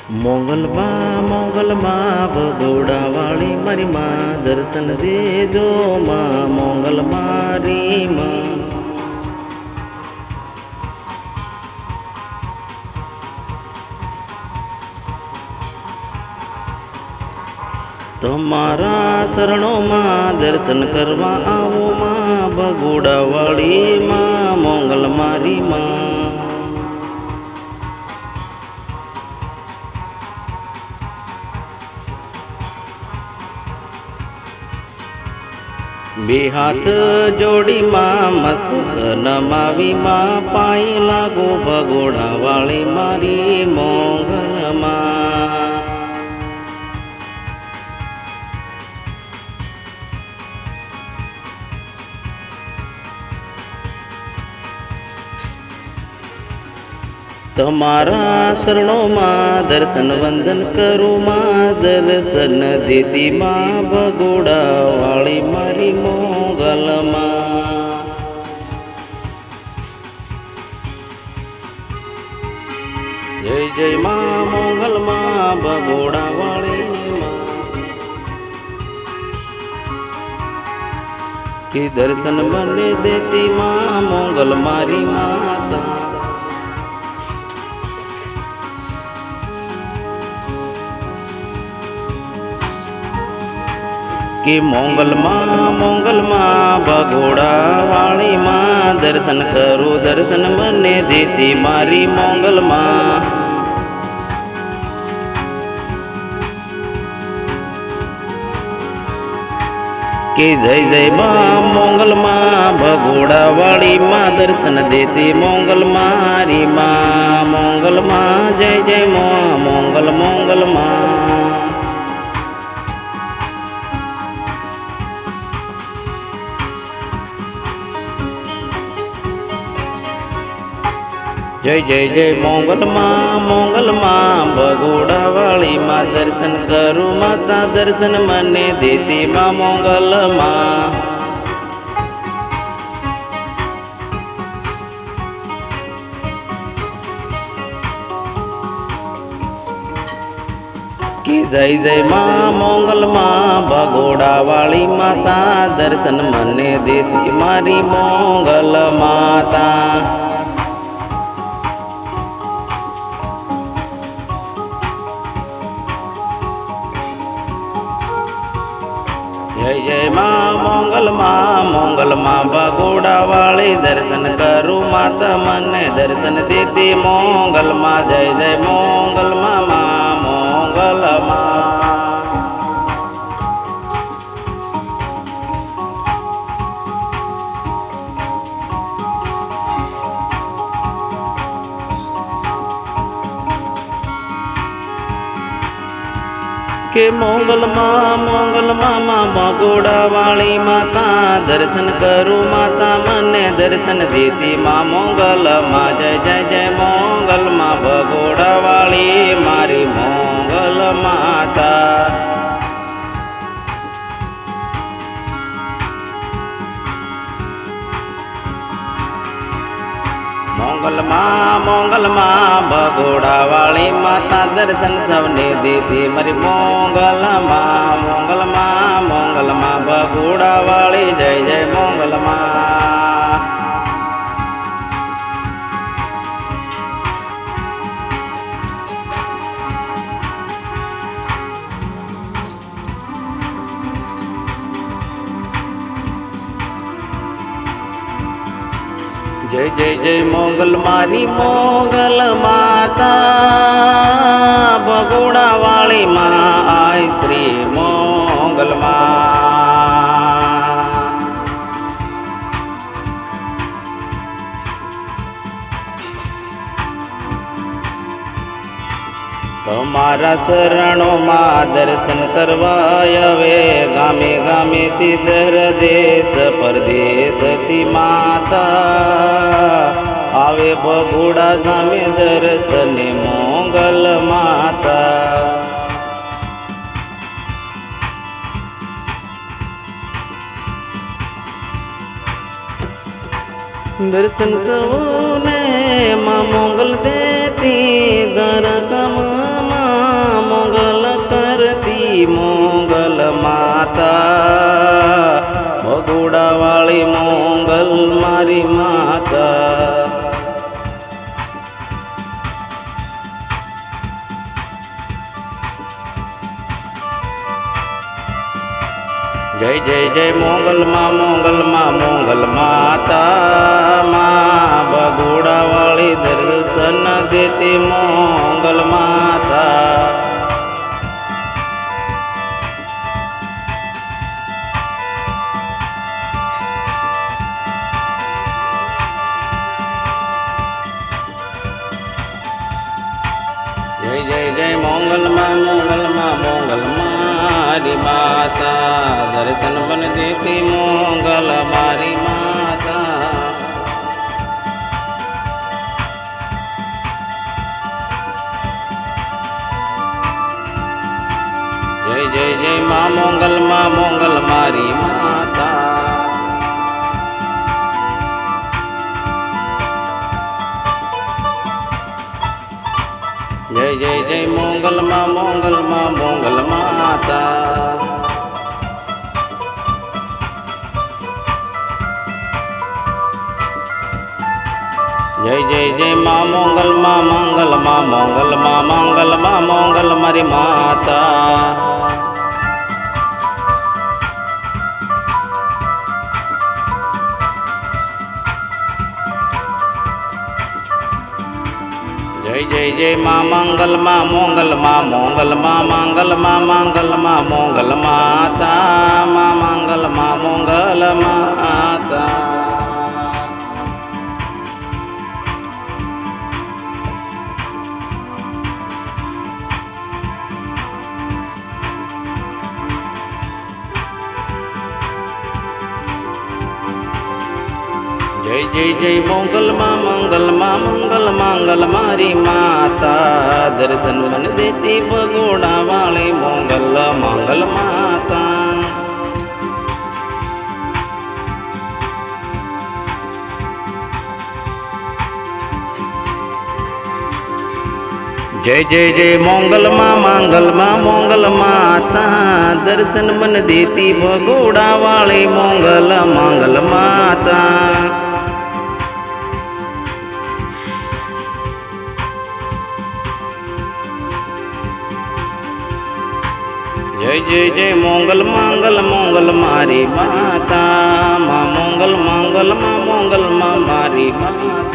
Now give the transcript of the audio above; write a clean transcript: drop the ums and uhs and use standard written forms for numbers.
મોંગલમાં ભગોડાવાળી મારી માં દર્શન દેજો માં મોંગલ મારી માં તમારા શરણોમાં દર્શન કરવા આવો માં ભગોડાવાળી માં મોંગલ મારી માં બે હાથ જોડી માં મસ્તક નમાવી માં પાય લાગો ભગોડાવાળી મારી મોંગલ માં તમારા શરણોમાં દર્શન વંદન કરું માં દર્શન દીદી માં ભગોડાવાળી મારી મોંગલમાં જય જય માં મોંગલમાં ભગોડાવાળી માં કે દર્શન મને દેતી માં મોંગલ મારી માતા કે મોંગલમાં ભગોડાવાળી માં દર્શન કરું દર્શન મને દેતી મારી મોંગલમાં કે જય જય માં મોંગલમાં ભગોડાવાળી માં દર્શન દેતી મોંગલ મારી માં મોંગલમાં જય જય મોંગલમાં જય જય જય મોંગલમાં ભગોડાવાળી માં દર્શન કરું માતા દર્શન મને દેતી માં મોંગલમાં કે જય જય માં મોંગલમાં ભગોડાવાળી માતા દર્શન મને દેતી મારી મોંગલ માતા જય જય માં મોંગલમાં ભગોડાવાળી દર્શન કરું માતા મને દર્શન દેતી મોંગલમાં જય જય મોંગલમાં કે મોંગલમાં ભગોડાવાળી માતા દર્શન કરું માતા મને દર્શન દેતી માં મોંગલમાં જય જય જય મોંગલમાં ભગોડાવાળી મારી મોંગલ માતા મોંગલમાં ભગોડાવાળી માતા દર્શન સૌને દેતી મારી મોંગલમાં ભગોડાવાળી જય જય મોંગલમાં જય જય જય મોંગલ મારી મોંગલ માતા ભગોડાવાળી માં આય શ્રી મોંગલ માં તમારા શરણોમાં દર્શન કરવા આવે ગામે ગામેથી શહેર દેશ પરદેશથી માતા આવે ભગોડા ગામે દર્શને મોંગલ માતા दर्शन सवने माँ मंगल देती दर कमा जय जय जय मोंगल माता माँ बगोड़ा वाली दर्शन देती मोंगल माता। जय जय जय मोंगल मारी माता दर्शन बन देती मोंगल मारी माता। जय जय जय माँ मोंगल मारी माता। जय जय जय मोंगल माता। जय जय जय माँ मोंगल मारी माता। जय जय जय माँ मंगल मोंगल मोंगल माता माँ मंगल मोंगल माता। जय जय जय मोंगल मंगल मारी माता दर्शन बन देती बगोड़ा वाली मोंगल मंगल माता। जय जय जय मोंगल माता दर्शन बन देती बगोड़ा वाली मोंगल मंगल माता। जय जय जय मोंगल मारी माता माँ मोंगल माँ मारी माता।